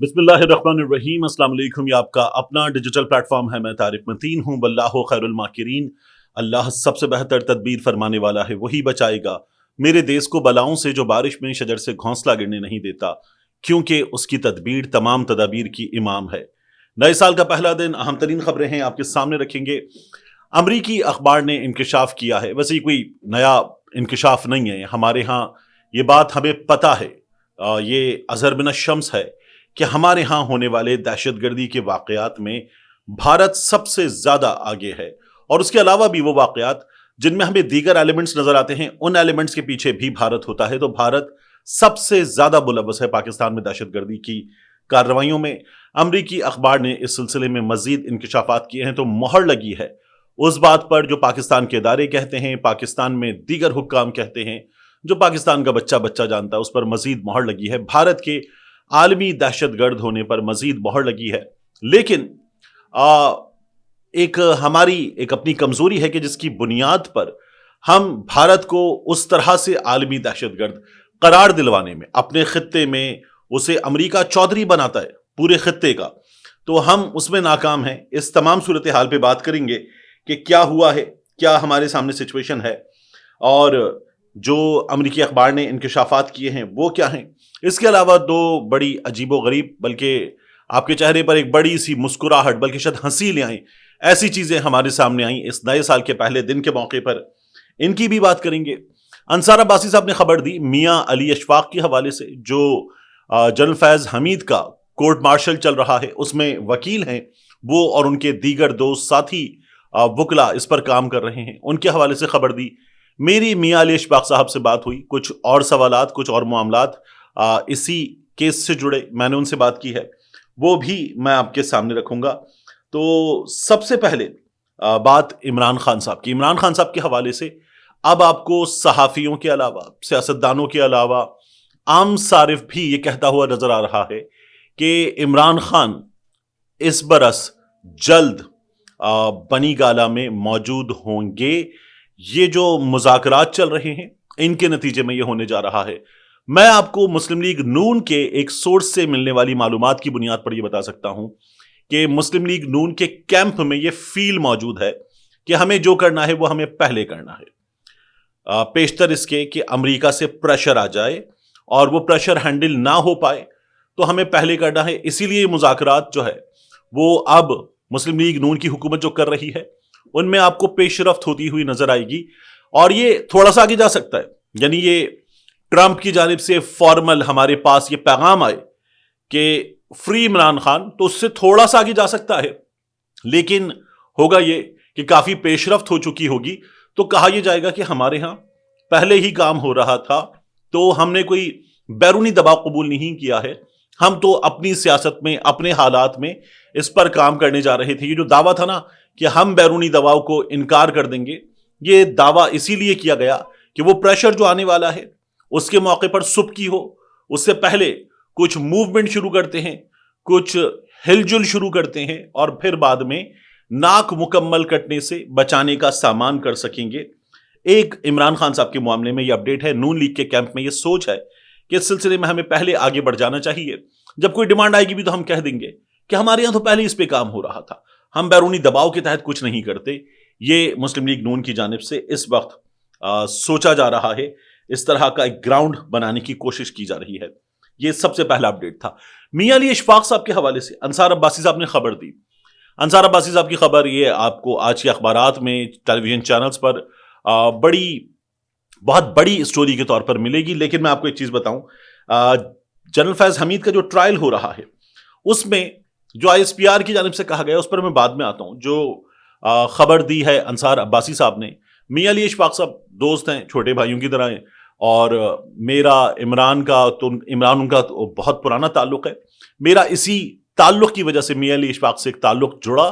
بسم اللہ الرحمن الرحیم۔ السلام علیکم۔ یہ آپ کا اپنا ڈیجیٹل پلیٹ فارم ہے۔ میں طارق متین ہوں۔ واللہ خیر الماکرین۔ اللہ سب سے بہتر تدبیر فرمانے والا ہے، وہی بچائے گا میرے دیس کو بلاؤں سے، جو بارش میں شجر سے گھونسلہ گرنے نہیں دیتا، کیونکہ اس کی تدبیر تمام تدابیر کی امام ہے۔ نئے سال کا پہلا دن، اہم ترین خبریں ہیں آپ کے سامنے رکھیں گے۔ امریکی اخبار نے انکشاف کیا ہے، ویسے یہ کوئی نیا انکشاف نہیں ہے، ہمارے ہاں یہ بات ہمیں پتہ ہے، یہ اظہر من الشمس ہے کہ ہمارے ہاں ہونے والے دہشت گردی کے واقعات میں بھارت سب سے زیادہ آگے ہے، اور اس کے علاوہ بھی وہ واقعات جن میں ہمیں دیگر ایلیمنٹس نظر آتے ہیں، ان ایلیمنٹس کے پیچھے بھی بھارت ہوتا ہے۔ تو بھارت سب سے زیادہ ملوث ہے پاکستان میں دہشت گردی کی کارروائیوں میں۔ امریکی اخبار نے اس سلسلے میں مزید انکشافات کیے ہیں، تو مہر لگی ہے اس بات پر جو پاکستان کے ادارے کہتے ہیں، پاکستان میں دیگر حکام کہتے ہیں، جو پاکستان کا بچہ بچہ جانتا ہے، اس پر مزید مہر لگی ہے۔ بھارت کے عالمی دہشت گرد ہونے پر مزید مہر لگی ہے، لیکن ہماری ایک اپنی کمزوری ہے کہ جس کی بنیاد پر ہم بھارت کو اس طرح سے عالمی دہشت گرد قرار دلوانے میں، اپنے خطے میں اسے امریکہ چودھری بناتا ہے پورے خطے کا، تو ہم اس میں ناکام ہیں۔ اس تمام صورتحال پہ بات کریں گے کہ کیا ہوا ہے، کیا ہمارے سامنے سچویشن ہے، اور جو امریکی اخبار نے انکشافات کیے ہیں وہ کیا ہیں۔ اس کے علاوہ دو بڑی عجیب و غریب، بلکہ آپ کے چہرے پر ایک بڑی سی مسکراہٹ، بلکہ شاید ہنسی لے آئیں، ایسی چیزیں ہمارے سامنے آئیں اس نئے سال کے پہلے دن کے موقع پر، ان کی بھی بات کریں گے۔ انصار عباسی صاحب نے خبر دی میاں علی اشفاق کے حوالے سے، جو جنرل فیض حمید کا کورٹ مارشل چل رہا ہے، اس میں وکیل ہیں وہ، اور ان کے دیگر دوست ساتھی وکلا اس پر کام کر رہے ہیں، ان کے حوالے سے خبر دی۔ میری میاں علی اشفاق صاحب سے بات ہوئی، کچھ اور سوالات، کچھ اور معاملات اسی کیس سے جڑے میں نے ان سے بات کی ہے، وہ بھی میں آپ کے سامنے رکھوں گا۔ تو سب سے پہلے بات عمران خان صاحب کی۔ عمران خان صاحب کے حوالے سے اب آپ کو صحافیوں کے علاوہ، سیاستدانوں کے علاوہ، عام صارف بھی یہ کہتا ہوا نظر آ رہا ہے کہ عمران خان اس برس جلد بنی گالہ میں موجود ہوں گے۔ یہ جو مذاکرات چل رہے ہیں، ان کے نتیجے میں یہ ہونے جا رہا ہے۔ میں آپ کو مسلم لیگ نون کے ایک سورس سے ملنے والی معلومات کی بنیاد پر یہ بتا سکتا ہوں کہ مسلم لیگ نون کے کیمپ میں یہ فیل موجود ہے کہ ہمیں جو کرنا ہے وہ ہمیں پہلے کرنا ہے، پیشتر اس کے کہ امریکہ سے پریشر آ جائے اور وہ پریشر ہینڈل نہ ہو پائے تو ہمیں پہلے کرنا ہے۔ اسی لیے مذاکرات جو ہے وہ اب مسلم لیگ نون کی حکومت جو کر رہی ہے، ان میں آپ کو پیش رفت ہوتی ہوئی نظر آئے گی، اور یہ تھوڑا سا آگے جا سکتا ہے۔ یعنی یہ ٹرمپ کی جانب سے فارمل ہمارے پاس یہ پیغام آئے کہ فری عمران خان، تو اس سے تھوڑا سا آگے جا سکتا ہے، لیکن ہوگا یہ کہ کافی پیش رفت ہو چکی ہوگی، تو کہا یہ جائے گا کہ ہمارے ہاں پہلے ہی کام ہو رہا تھا، تو ہم نے کوئی بیرونی دباؤ قبول نہیں کیا ہے، ہم تو اپنی سیاست میں، اپنے حالات میں اس پر کام کرنے جا رہے تھے۔ یہ جو دعویٰ تھا نا کہ ہم بیرونی دباؤ کو انکار کر دیں گے، یہ دعویٰ اسی لیے کیا گیا کہ وہ پریشر جو آنے والا ہے اس کے موقع پر صبح کی ہو، اس سے پہلے کچھ موومنٹ شروع کرتے ہیں، کچھ ہل جل شروع کرتے ہیں، اور پھر بعد میں ناک مکمل کٹنے سے بچانے کا سامان کر سکیں گے۔ ایک عمران خان صاحب کے معاملے میں یہ اپڈیٹ ہے، نون لیگ کے کیمپ میں یہ سوچ ہے کہ اس سلسلے میں ہمیں پہلے آگے بڑھ جانا چاہیے۔ جب کوئی ڈیمانڈ آئے گی بھی تو ہم کہہ دیں گے کہ ہمارے یہاں تو پہلے اس پہ کام ہو رہا تھا، ہم بیرونی دباؤ کے تحت کچھ نہیں کرتے۔ یہ مسلم لیگ نون کی جانب سے اس وقت سوچا جا رہا ہے، اس طرح کا ایک گراؤنڈ بنانے کی کوشش کی جا رہی ہے۔ یہ سب سے پہلا اپڈیٹ تھا۔ میاں علی اشفاق صاحب کے حوالے سے انصار عباسی صاحب نے خبر دی۔ انصار عباسی صاحب کی خبر یہ آپ کو آج کے اخبارات میں، ٹیلی ویژن چینلز پر بہت بڑی اسٹوری کے طور پر ملے گی، لیکن میں آپ کو ایک چیز بتاؤں، جنرل فیض حمید کا جو ٹرائل ہو رہا ہے، اس میں جو آئی ایس پی آر کی جانب سے کہا گیا، اس پر میں بعد میں آتا ہوں۔ جو خبر دی ہے انصار عباسی صاحب نے، میاں علی اشفاق صاحب دوست ہیں، چھوٹے بھائیوں کی طرح ہیں، اور میرا عمران ان کا تو بہت پرانا تعلق ہے، میرا اسی تعلق کی وجہ سے میاں علی اشفاق سے ایک تعلق جڑا،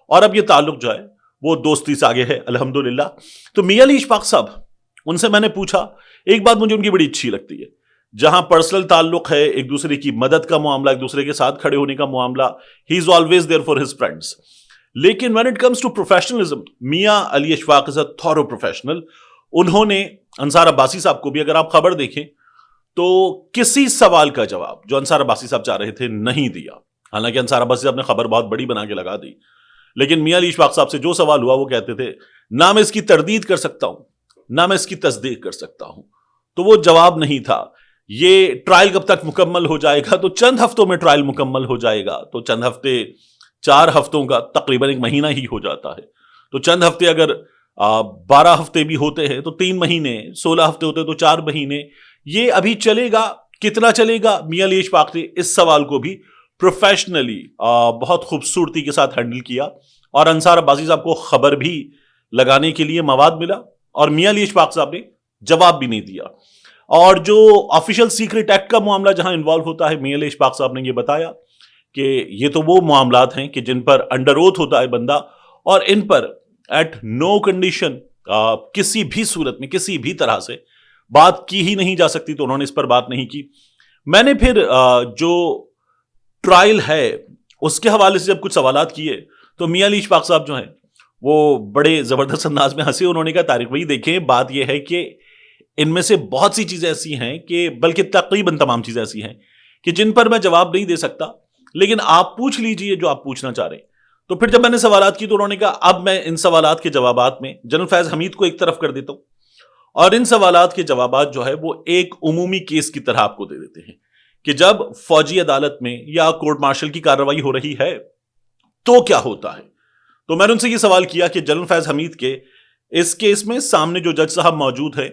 اور اب یہ تعلق جو ہے وہ دوستی سے آگے ہے الحمدللہ۔ تو میاں علی اشفاق صاحب، ان سے میں نے پوچھا، ایک بات مجھے ان کی بڑی اچھی لگتی ہے، جہاں پرسنل تعلق ہے، ایک دوسرے کی مدد کا معاملہ، ایک دوسرے کے ساتھ کھڑے ہونے کا معاملہ، he is always there for his friends, لیکن when it comes to professionalism، میاں علی اشفاق از a thorough professional۔ انہوں نے انصار عباسی صاحب کو بھی، اگر آپ خبر دیکھیں تو کسی سوال کا جواب جو انصار عباسی صاحب چاہ رہے تھے نہیں دیا. حالانکہ انصار عباسی صاحب نے خبر بہت بڑی بنا کے لگا دی, لیکن میاں علی اشفاق صاحب سے جو سوال ہوا وہ کہتے تھے نہ میں اس کی تردید کر سکتا ہوں نہ میں اس کی تصدیق کر سکتا ہوں. تو وہ جواب نہیں تھا. یہ ٹرائل کب تک مکمل ہو جائے گا؟ تو چند ہفتوں میں ٹرائل مکمل ہو جائے گا. تو چند ہفتے 4 ہفتوں کا تقریباً 1 مہینہ ہی ہو جاتا ہے. تو چند ہفتے اگر 12 ہفتے بھی ہوتے ہیں تو 3 مہینے, 16 ہفتے ہوتے ہیں تو 4 مہینے. یہ ابھی چلے گا. کتنا چلے گا؟ میاں علی اشفاق نے اس سوال کو بھی پروفیشنلی بہت خوبصورتی کے ساتھ ہینڈل کیا, اور انصار عباسی صاحب کو خبر بھی لگانے کے لیے مواد ملا, اور میاں علی اشفاق صاحب نے جواب بھی نہیں دیا. اور جو آفیشل سیکرٹ ایکٹ کا معاملہ جہاں انوالو ہوتا ہے, میاں علی اشفاق صاحب نے یہ بتایا کہ یہ تو وہ معاملات ہیں کہ جن پر انڈر اوتھ ہوتا ہے بندہ, اور ان پر ایٹ نو کنڈیشن کسی بھی صورت میں کسی بھی طرح سے بات کی ہی نہیں جا سکتی. تو انہوں نے اس پر بات نہیں کی. میں نے پھر جو ٹرائل ہے اس کے حوالے سے جب کچھ سوالات کیے تو میاں علی اشفاق صاحب جو ہیں وہ بڑے زبردست انداز میں ہنسے. انہوں نے کہا طارق بھائی دیکھیں, بات یہ ہے کہ ان میں سے بہت سی چیزیں ایسی ہیں کہ بلکہ تقریباً تمام چیزیں ایسی ہیں کہ جن پر میں جواب نہیں دے سکتا, لیکن آپ پوچھ لیجئے جو آپ پوچھنا چاہ رہے ہیں. تو پھر جب میں نے سوالات کی تو انہوں نے کہا اب میں ان سوالات کے جوابات میں جنرل فیض حمید کو ایک طرف کر دیتا ہوں, اور ان سوالات کے جوابات جو ہے وہ ایک عمومی کیس کی طرح آپ کو دے دیتے ہیں کہ جب فوجی عدالت میں یا کورٹ مارشل کی کارروائی ہو رہی ہے تو کیا ہوتا ہے. تو میں نے ان سے یہ سوال کیا کہ جنرل فیض حمید کے اس کیس میں سامنے جو جج صاحب موجود ہیں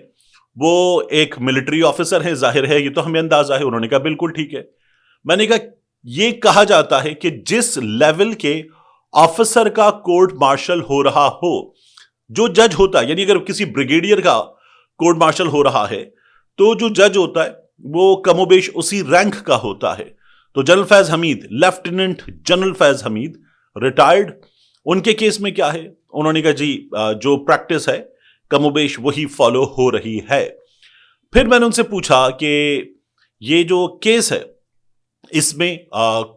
وہ ایک ملٹری آفیسر ہیں, ظاہر ہے یہ تو ہمیں اندازہ ہے. انہوں نے کہا بالکل ٹھیک ہے. میں نے کہا یہ کہا جاتا ہے کہ جس لیول کے آفیسر کا کورٹ مارشل ہو رہا ہو, جو جج ہوتا ہے, یعنی اگر کسی بریگیڈیئر کا کورٹ مارشل ہو رہا ہے تو جو جج ہوتا ہے وہ کم و بیش اسی رینک کا ہوتا ہے. تو جنرل فیض حمید, لیفٹیننٹ جنرل فیض حمید ریٹائرڈ, ان کے کیس میں کیا ہے؟ انہوں نے کہا جی جو پریکٹس ہے کم و بیش وہی فالو ہو رہی ہے. پھر میں نے ان سے پوچھا کہ یہ جو کیس ہے اس میں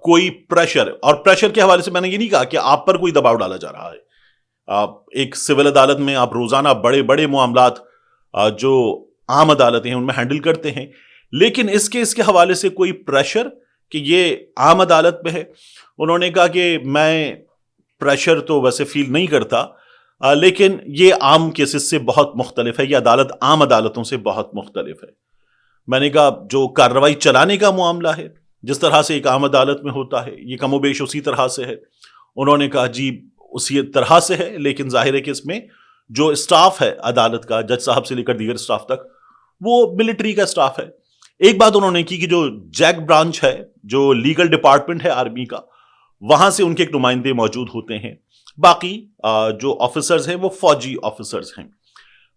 کوئی پریشر, اور پریشر کے حوالے سے میں نے یہ نہیں کہا کہ آپ پر کوئی دباؤ ڈالا جا رہا ہے. ایک سول عدالت میں آپ روزانہ بڑے بڑے معاملات جو عام عدالتیں ہیں ان میں ہینڈل کرتے ہیں, لیکن اس کیس کے حوالے سے کوئی پریشر کہ یہ عام عدالت میں ہے. انہوں نے کہا کہ میں پریشر تو ویسے فیل نہیں کرتا, لیکن یہ عام کیسز سے بہت مختلف ہے, یہ عدالت عام عدالتوں سے بہت مختلف ہے. میں نے کہا جو کارروائی چلانے کا معاملہ ہے جس طرح سے ایک عام عدالت میں ہوتا ہے یہ کم و بیش اسی طرح سے ہے. انہوں نے کہا جی اسی طرح سے ہے, لیکن ظاہر ہے کہ اس میں جو اسٹاف ہے عدالت کا, جج صاحب سے لے کر دیگر اسٹاف تک, وہ ملٹری کا اسٹاف ہے. ایک بات انہوں نے کی کہ جو جیک برانچ ہے, جو لیگل ڈپارٹمنٹ ہے آرمی کا, وہاں سے ان کے ایک نمائندے موجود ہوتے ہیں, باقی جو آفیسرز ہیں وہ فوجی آفیسرز ہیں.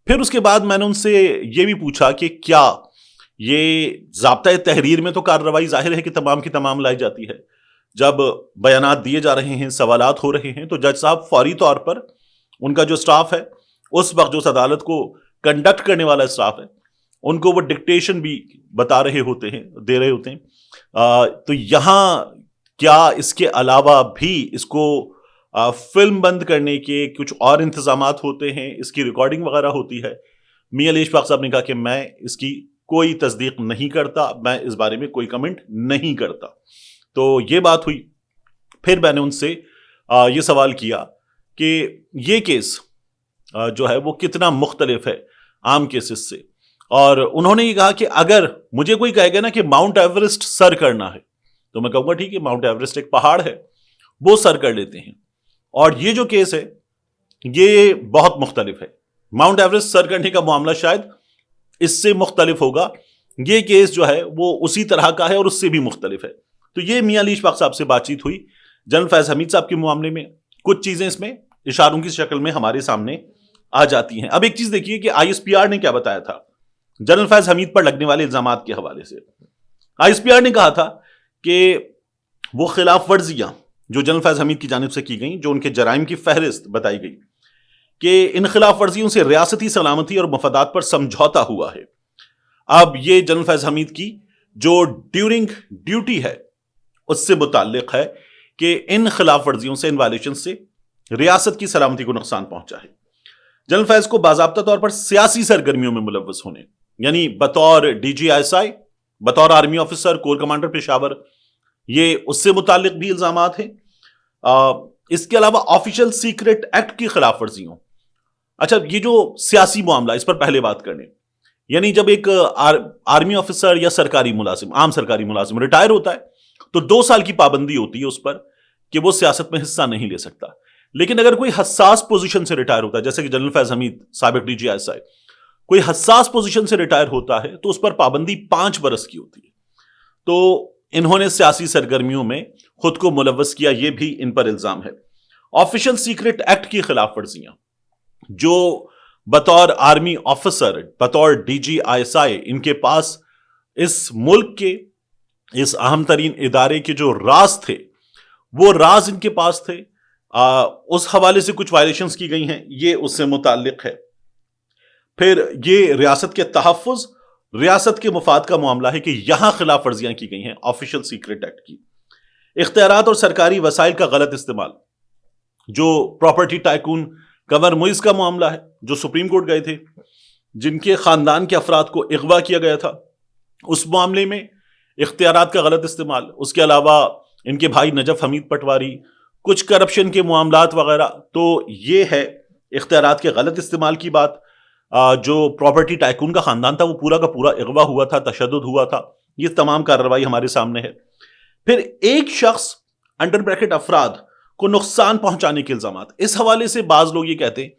پھر اس کے بعد میں نے ان سے یہ بھی پوچھا کہ کیا یہ ضابطۂ تحریر میں تو کارروائی ظاہر ہے کہ تمام کی تمام لائی جاتی ہے, جب بیانات دیے جا رہے ہیں, سوالات ہو رہے ہیں, تو جج صاحب فوری طور پر ان کا جو اسٹاف ہے اس وقت جو اس عدالت کو کنڈکٹ کرنے والا اسٹاف ہے ان کو وہ ڈکٹیشن بھی بتا رہے ہوتے ہیں, دے رہے ہوتے ہیں. تو یہاں کیا اس کے علاوہ بھی اس کو فلم بند کرنے کے کچھ اور انتظامات ہوتے ہیں, اس کی ریکارڈنگ وغیرہ ہوتی ہے؟ میاں علی اشفاق صاحب نے کہا کہ میں اس کی کوئی تصدیق نہیں کرتا, میں اس بارے میں کوئی کمنٹ نہیں کرتا. تو یہ بات ہوئی. پھر میں نے ان سے یہ سوال کیا کہ یہ کیس جو ہے وہ کتنا مختلف ہے عام کیسز سے, اور انہوں نے یہ کہا کہ اگر مجھے کوئی کہے گا نا کہ ماؤنٹ ایوریسٹ سر کرنا ہے تو میں کہوں گا ٹھیک ہے, ماؤنٹ ایوریسٹ ایک پہاڑ ہے, وہ سر کر لیتے ہیں. اور یہ جو کیس ہے یہ بہت مختلف ہے. ماؤنٹ ایوریسٹ سر کرنے کا معاملہ شاید اس سے مختلف ہوگا, یہ کیس جو ہے وہ اسی طرح کا ہے اور اس سے بھی مختلف ہے. تو یہ میاں علی اشفاق صاحب سے بات چیت ہوئی. جنرل فیض حمید صاحب کے معاملے میں کچھ چیزیں اس میں اشاروں کی شکل میں ہمارے سامنے آ جاتی ہیں. اب ایک چیز دیکھیے کہ آئی ایس پی آر نے کیا بتایا تھا جنرل فیض حمید پر لگنے والے الزامات کے حوالے سے. آئی ایس پی آر نے کہا تھا کہ وہ خلاف ورزیاں جو جنرل فیض حمید کی جانب سے کی گئیں, جو ان کے جرائم کی فہرست بتائی گئی, کہ ان خلاف ورزیوں سے ریاستی سلامتی اور مفادات پر سمجھوتا ہوا ہے. اب یہ جنرل فیض حمید کی جو ڈیورنگ ڈیوٹی ہے اس سے متعلق ہے کہ ان خلاف ورزیوں سے, ان وائلیشن سے ریاست کی سلامتی کو نقصان پہنچا ہے. جنرل فیض کو باضابطہ طور پر سیاسی سرگرمیوں میں ملوث ہونے, یعنی بطور ڈی جی آئی ایس آئی بطور army officer corps commander Peshawar. یہ اس سے متعلق بھی الزامات ہیں. اس کے علاوہ آفیشل سیکرٹ ایکٹ کی خلاف ورزیوں. اچھا یہ جو سیاسی معاملہ اس پر پہلے بات کرنے, یعنی جب ایک آرمی آفیسر یا سرکاری ملازم, عام سرکاری ملازم ریٹائر ہوتا ہے تو 2 سال کی پابندی ہوتی ہے اس پر کہ وہ سیاست میں حصہ نہیں لے سکتا. لیکن اگر کوئی حساس پوزیشن سے ریٹائر ہوتا ہے, جیسے کہ جنرل فیض حمید سابق ڈی جی آئی ایس آئی, کوئی حساس پوزیشن سے ریٹائر ہوتا ہے تو اس پر پابندی 5 برس کی ہوتی ہے. تو انہوں نے سیاسی سرگرمیوں میں خود کو ملوث کیا, یہ بھی ان پر الزام ہے. آفیشل سیکرٹ ایکٹ کی خلاف ورزیاں, جو بطور آرمی آفیسر, بطور D G I S I, ان کے پاس اس ملک کے اس اہم ترین ادارے کے جو راز تھے وہ راز ان کے پاس تھے, اس حوالے سے کچھ وائلیشنز کی گئی ہیں, یہ اس سے متعلق ہے. پھر یہ ریاست کے تحفظ, ریاست کے مفاد کا معاملہ ہے کہ یہاں خلاف ورزیاں کی گئی ہیں آفیشل سیکرٹ ایکٹ کی. اختیارات اور سرکاری وسائل کا غلط استعمال, جو پراپرٹی ٹائکون کنور معیز کا معاملہ ہے, جو سپریم کورٹ گئے تھے, جن کے خاندان کے افراد کو اغوا کیا گیا تھا, اس معاملے میں اختیارات کا غلط استعمال. اس کے علاوہ ان کے بھائی نجف حمید پٹواری, کچھ کرپشن کے معاملات وغیرہ. تو یہ ہے اختیارات کے غلط استعمال کی بات. جو پراپرٹی ٹائکون کا خاندان تھا وہ پورا کا پورا اغوا ہوا تھا, تشدد ہوا تھا. یہ تمام کارروائی ہمارے سامنے ہے. پھر ایک شخص انڈر بریکٹ افراد کو نقصان پہنچانے کے الزامات. اس حوالے سے بعض لوگ یہ کہتے ہیں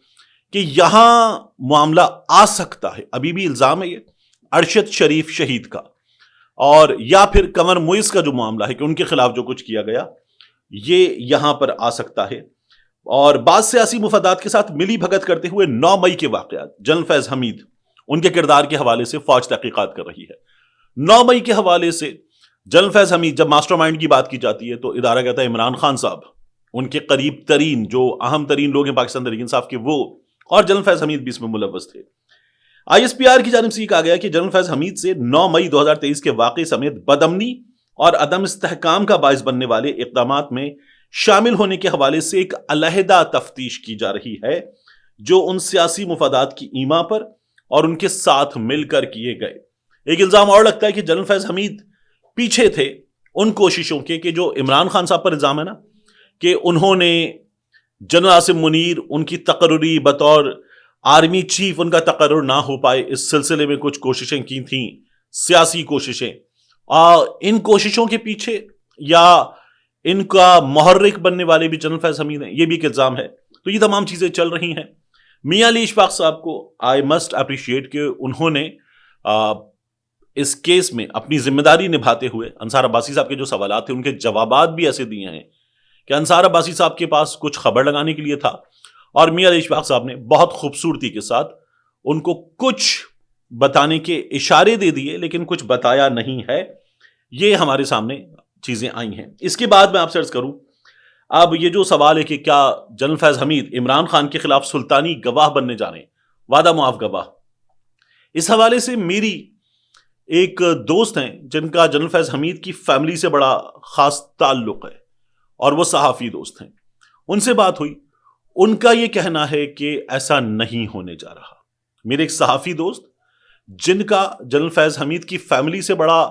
کہ یہاں معاملہ آ سکتا ہے, ابھی بھی الزام ہے یہ, ارشد شریف شہید کا, اور یا پھر کنور معیز کا جو معاملہ ہے کہ ان کے خلاف جو کچھ کیا گیا یہ یہاں پر آ سکتا ہے. اور بعض سیاسی مفادات کے ساتھ ملی بھگت کرتے ہوئے 9 مئی کے واقعات, جنرل فیض حمید ان کے کردار کے حوالے سے فوج تحقیقات کر رہی ہے. 9 مئی کے حوالے سے جنرل فیض حمید, جب ماسٹر مائنڈ کی بات کی جاتی ہے تو ادارہ کہتا ہے عمران خان صاحب, ان کے قریب ترین جو اہم ترین لوگ ہیں پاکستان تحریک انصاف کے, وہ اور جنرل فیض حمید بھی اس میں ملوث تھے. آئی ایس پی آر کی جانب سے یہ کہا گیا کہ جنرل فیض حمید سے 9 مئی 2023 کے واقعے سمیت بدامنی اور عدم استحکام کا باعث بننے والے اقدامات میں شامل ہونے کے حوالے سے ایک علیحدہ تفتیش کی جا رہی ہے, جو ان سیاسی مفادات کی ایما پر اور ان کے ساتھ مل کر کیے گئے. ایک الزام اور لگتا ہے کہ جنرل فیض حمید پیچھے تھے ان کوششوں کے کہ جو عمران خان صاحب پر الزام ہے نا, کہ انہوں نے جنرل عاصم منیر, ان کی تقرری بطور آرمی چیف ان کا تقرر نہ ہو پائے, اس سلسلے میں کچھ کوششیں کی تھیں, سیاسی کوششیں. ان کوششوں کے پیچھے یا ان کا محرک بننے والے بھی جنرل فیض حمید ہیں, یہ بھی ایک الزام ہے. تو یہ تمام چیزیں چل رہی ہیں. میاں علی اشفاق صاحب کو آئی مسٹ اپریشیٹ کہ انہوں نے اس کیس میں اپنی ذمہ داری نبھاتے ہوئے انصار عباسی صاحب کے جو سوالات تھے ان کے جوابات بھی ایسے دیے ہیں کہ انصار عباسی صاحب کے پاس کچھ خبر لگانے کے لیے تھا, اور میاں علی اشفاق صاحب نے بہت خوبصورتی کے ساتھ ان کو کچھ بتانے کے اشارے دے دیے لیکن کچھ بتایا نہیں ہے. یہ ہمارے سامنے چیزیں آئی ہیں. اس کے بعد میں آپ سے عرض کروں, اب یہ جو سوال ہے کہ کیا جنرل فیض حمید عمران خان کے خلاف سلطانی گواہ بننے جا رہے ہیں, وعدہ معاف گواہ, اس حوالے سے میری ایک دوست ہیں جن کا جنرل فیض حمید کی فیملی سے بڑا خاص تعلق ہے اور وہ صحافی دوست ہیں. ان سے بات ہوئی, ان کا یہ کہنا ہے کہ ایسا نہیں ہونے جا رہا. میرے ایک صحافی دوست جن کا جنرل فیض حمید کی فیملی سے بڑا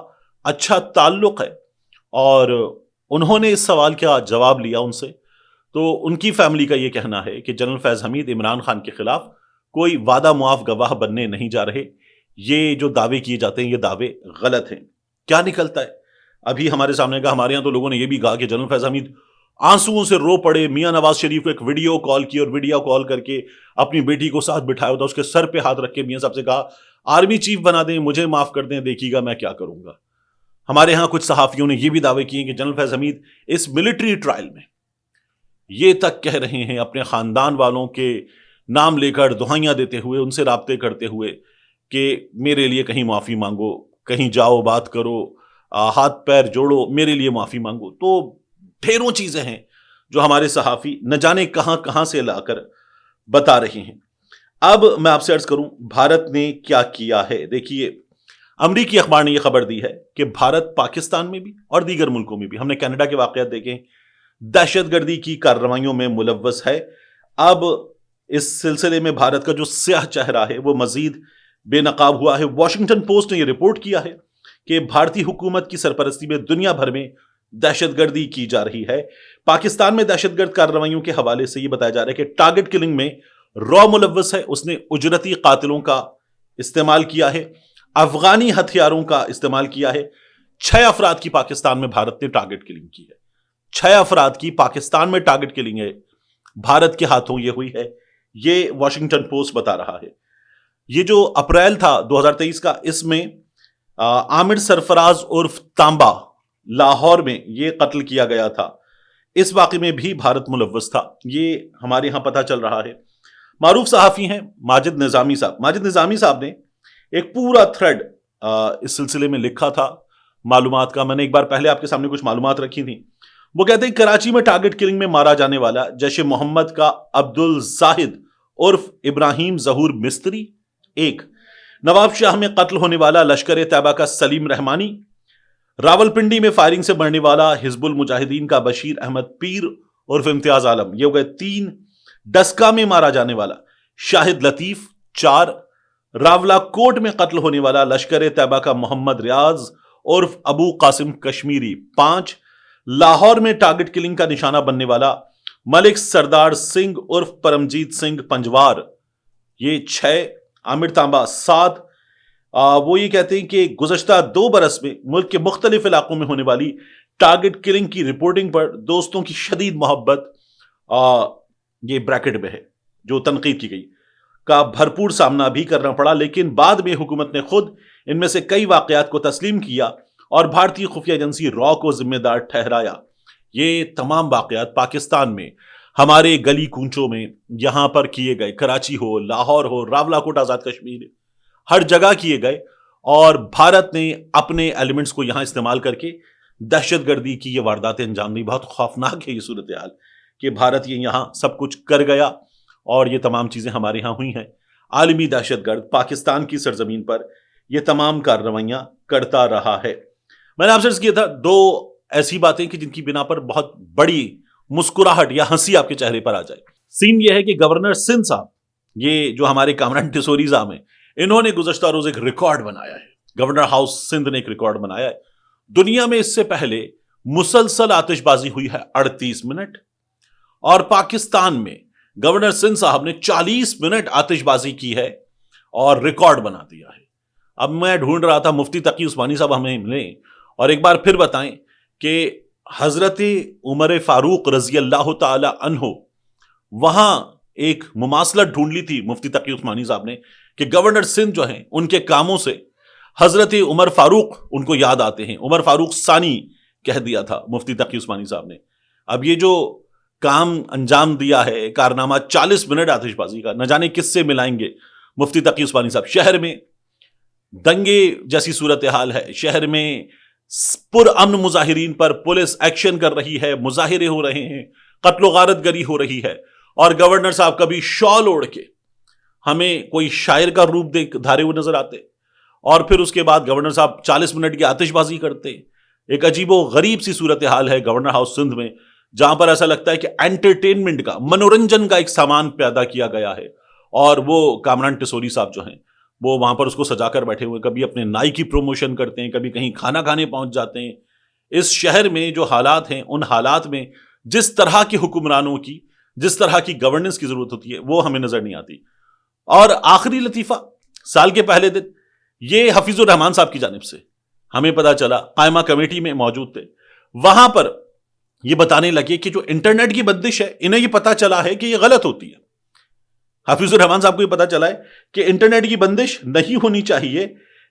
اچھا تعلق ہے, اور انہوں نے اس سوال کا جواب لیا ان سے, تو ان کی فیملی کا یہ کہنا ہے کہ جنرل فیض حمید عمران خان کے خلاف کوئی وعدہ معاف گواہ بننے نہیں جا رہے. یہ جو دعوے کیے جاتے ہیں یہ دعوے غلط ہیں. کیا نکلتا ہے ابھی ہمارے سامنے کا, ہمارے یہاں تو لوگوں نے یہ بھی کہا کہ جنرل فیض حمید آنسوؤں سے رو پڑے, میاں نواز شریف کو ایک ویڈیو کال کی اور ویڈیو کال کر کے اپنی بیٹی کو ساتھ بٹھایا ہوتا, اس کے سر پہ ہاتھ رکھ کے میاں صاحب سے کہا آرمی چیف بنا دیں, مجھے معاف کر دیں, دیکھیے گا میں کیا کروں گا. ہمارے ہاں کچھ صحافیوں نے یہ بھی دعوے کیے کہ جنرل فیض حمید اس ملٹری ٹرائل میں یہ تک کہہ رہے ہیں اپنے خاندان والوں کے نام لے کر دعائیاں دیتے ہوئے, ان سے رابطے کرتے ہوئے کہ میرے لیے کہیں معافی مانگو, کہیں جاؤ بات کرو, ہاتھ پیر جوڑو, میرے لیے معافی مانگو. تو ڈھیروں چیزیں ہیں جو ہمارے صحافی نہ جانے کہاں کہاں سے لا کر بتا رہے ہیں. اب میں آپ سے عرض کروں بھارت نے کیا کیا ہے. دیکھیے امریکی اخبار نے یہ خبر دی ہے کہ بھارت پاکستان میں بھی اور دیگر ملکوں میں بھی, ہم نے کینیڈا کے واقعات دیکھیں, دہشت گردی کی کارروائیوں میں ملوث ہے. اب اس سلسلے میں بھارت کا جو سیاہ چہرہ ہے وہ مزید بے نقاب ہوا ہے. واشنگٹن پوسٹ نے یہ رپورٹ کیا ہے کہ بھارتی حکومت کی سرپرستی میں دنیا بھر میں دہشت گردی کی جا رہی ہے. پاکستان میں دہشت گرد کارروائیوں کے حوالے سے یہ بتایا جا رہا ہے کہ ٹارگٹ کلنگ میں را ملوث ہے. اس نے اجرتی قاتلوں کا استعمال کیا ہے, افغانی ہتھیاروں کا استعمال کیا ہے. 6 افراد کی پاکستان میں بھارت نے ٹارگٹ کلنگ کی ہے. 6 افراد کی پاکستان میں ٹارگٹ کلنگ ہے, بھارت کے ہاتھوں یہ ہوئی ہے. یہ واشنگٹن پوسٹ بتا رہا ہے. یہ جو اپریل تھا 2023 کا, اس میں عامر سرفراز عرف تانبا لاہور میں یہ قتل کیا گیا تھا. اس واقعے میں بھی بھارت ملوث تھا, یہ ہمارے ہاں پتہ چل رہا ہے. معروف صحافی ہیں ماجد نظامی صاحب. ماجد نظامی صاحب نے ایک پورا تھریڈ اس سلسلے میں لکھا تھا معلومات کا. میں نے ایک بار پہلے آپ کے سامنے کچھ معلومات رکھی تھیں. وہ کہتے ہیں کراچی میں ٹارگٹ کلنگ میں مارا جانے والا جیش محمد کا عبد الزاہد عرف ابراہیم ظہور مستری 1, نواب شاہ میں قتل ہونے والا لشکر طیبہ کا سلیم رحمانی, راولپنڈی میں فائرنگ سے مرنے والا حزب المجاہدین کا بشیر احمد پیر عرف امتیاز عالم, یہ ہو گئے 3. ڈسکا میں مارا جانے والا شاہد لطیف 4, راولا کوٹ میں قتل ہونے والا لشکر طیبہ کا محمد ریاض عرف ابو قاسم کشمیری 5, لاہور میں ٹارگٹ کلنگ کا نشانہ بننے والا ملک سردار سنگھ عرف پرمجیت سنگھ پنجوار یہ 6, عامر تانبا 7. وہ یہ کہتے ہیں کہ گزشتہ 2 برس میں ملک کے مختلف علاقوں میں ہونے والی ٹارگٹ کلنگ کی رپورٹنگ پر دوستوں کی شدید محبت یہ بریکٹ میں ہے جو تنقید کی گئی کا بھرپور سامنا بھی کرنا پڑا, لیکن بعد میں حکومت نے خود ان میں سے کئی واقعات کو تسلیم کیا اور بھارتی خفیہ ایجنسی را کو ذمہ دار ٹھہرایا. یہ تمام واقعات پاکستان میں ہمارے گلی کونچوں میں یہاں پر کیے گئے, کراچی ہو, لاہور ہو, راولاکوٹ آزاد کشمیر, ہر جگہ کیے گئے, اور بھارت نے اپنے ایلیمنٹس کو یہاں استعمال کر کے دہشت گردی کی یہ وارداتیں انجام دی. بہت خوفناک ہے یہ صورتحال کہ بھارت یہ یہاں سب کچھ کر گیا اور یہ تمام چیزیں ہمارے یہاں ہوئی ہیں. عالمی دہشت گرد پاکستان کی سرزمین پر یہ تمام کارروائیاں کرتا رہا ہے. میں نے آپ سے عرض کیا تھا 2 ایسی باتیں کہ جن کی بنا پر بہت بڑی مسکراہٹ یا ہنسی آپ کے چہرے پر آ جائے. سین یہ ہے کہ گورنر سندھ صاحب, یہ جو ہمارے کامران ٹسوری صاحب ہیں, انہوں نے گزشتہ روز ایک ریکارڈ بنایا ہے. گورنر ہاؤس سندھ نے ایک ریکارڈ بنایا ہے. دنیا میں اس سے پہلے مسلسل آتش بازی ہوئی ہے 38 منٹ, اور پاکستان میں گورنر سندھ صاحب نے 40 منٹ آتش بازی کی ہے اور ریکارڈ بنا دیا ہے. اب میں ڈھونڈ رہا تھا مفتی تقی عثمانی صاحب ہمیں ملیں اور ایک بار پھر بتائیں کہ حضرت عمر فاروق رضی اللہ تعالی عنہ وہاں ایک مماثلت ڈھونڈ لی تھی مفتی تقی عثمانی صاحب نے کہ گورنر سندھ جو ہیں ان کے کاموں سے حضرت عمر فاروق ان کو یاد آتے ہیں. عمر فاروق ثانی کہہ دیا تھا مفتی تقی عثمانی صاحب نے. اب یہ جو کام انجام دیا ہے کارنامہ 40 منٹ آتش بازی کا, نہ جانے کس سے ملائیں گے مفتی تقی عثمانی صاحب. شہر میں دنگے جیسی صورتحال ہے, شہر میں پر امن مظاہرین پر پولیس ایکشن کر رہی ہے, مظاہرے ہو رہے ہیں, قتل و غارت گری ہو رہی ہے, اور گورنر صاحب کبھی شال اوڑھ کے ہمیں کوئی شاعر کا روپ دھارے ہوئے نظر آتے, اور پھر اس کے بعد گورنر صاحب 40 منٹ کی آتش بازی کرتے. ایک عجیب و غریب سی صورتحال ہے گورنر ہاؤس سندھ میں, جہاں پر ایسا لگتا ہے کہ انٹرٹینمنٹ کا, منورنجن کا ایک سامان پیدا کیا گیا ہے, اور وہ کامران ٹسوری صاحب جو ہیں وہ وہاں پر اس کو سجا کر بیٹھے ہوئے, کبھی اپنے نائی کی پروموشن کرتے ہیں, کبھی کہیں کھانا کھانے پہنچ جاتے ہیں. اس شہر میں جو حالات ہیں, ان حالات میں جس طرح کے حکمرانوں کی, جس طرح کی گورننس کی ضرورت ہوتی ہے وہ ہمیں نظر نہیں آتی. اور آخری لطیفہ, سال کے پہلے دن یہ حفیظ الرحمان صاحب کی جانب سے ہمیں پتا چلا, قائمہ کمیٹی میں موجود تھے, وہاں پر یہ بتانے لگے کہ جو انٹرنیٹ کی بندش ہے انہیں یہ پتا چلا ہے کہ یہ غلط ہوتی ہے. حفیظ الرحمان صاحب کو یہ پتا چلا ہے کہ انٹرنیٹ کی بندش نہیں ہونی چاہیے,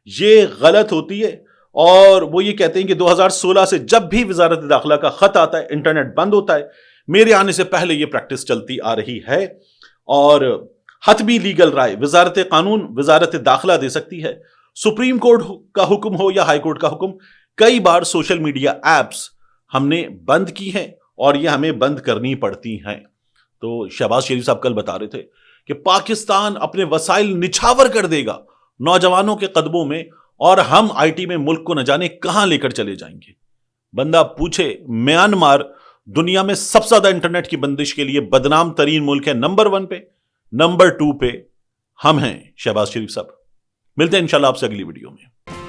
یہ غلط ہوتی ہے. اور وہ یہ کہتے ہیں کہ 2016 سے جب بھی وزارت داخلہ کا خط آتا ہے انٹرنیٹ بند ہوتا ہے. میرے آنے سے پہلے یہ پریکٹس چلتی آ رہی ہے, اور حتمی لیگل رائے وزارت قانون وزارت داخلہ دے سکتی ہے. سپریم کورٹ کا حکم ہو یا ہائی کورٹ کا حکم, کئی بار سوشل میڈیا ایپس ہم نے بند کی ہیں اور یہ ہمیں بند کرنی پڑتی ہیں. تو شہباز شریف صاحب کل بتا رہے تھے کہ پاکستان اپنے وسائل نچھاور کر دے گا نوجوانوں کے قدموں میں, اور ہم آئی ٹی میں ملک کو نہ جانے کہاں لے کر چلے جائیں گے. بندہ پوچھے, میانمار دنیا میں سب سے زیادہ انٹرنیٹ کی بندش کے لیے بدنام ترین ملک ہے, نمبر 1 پہ, نمبر 2 پہ ہم ہیں شہباز شریف صاحب. ملتے ہیں انشاءاللہ آپ سے اگلی ویڈیو میں.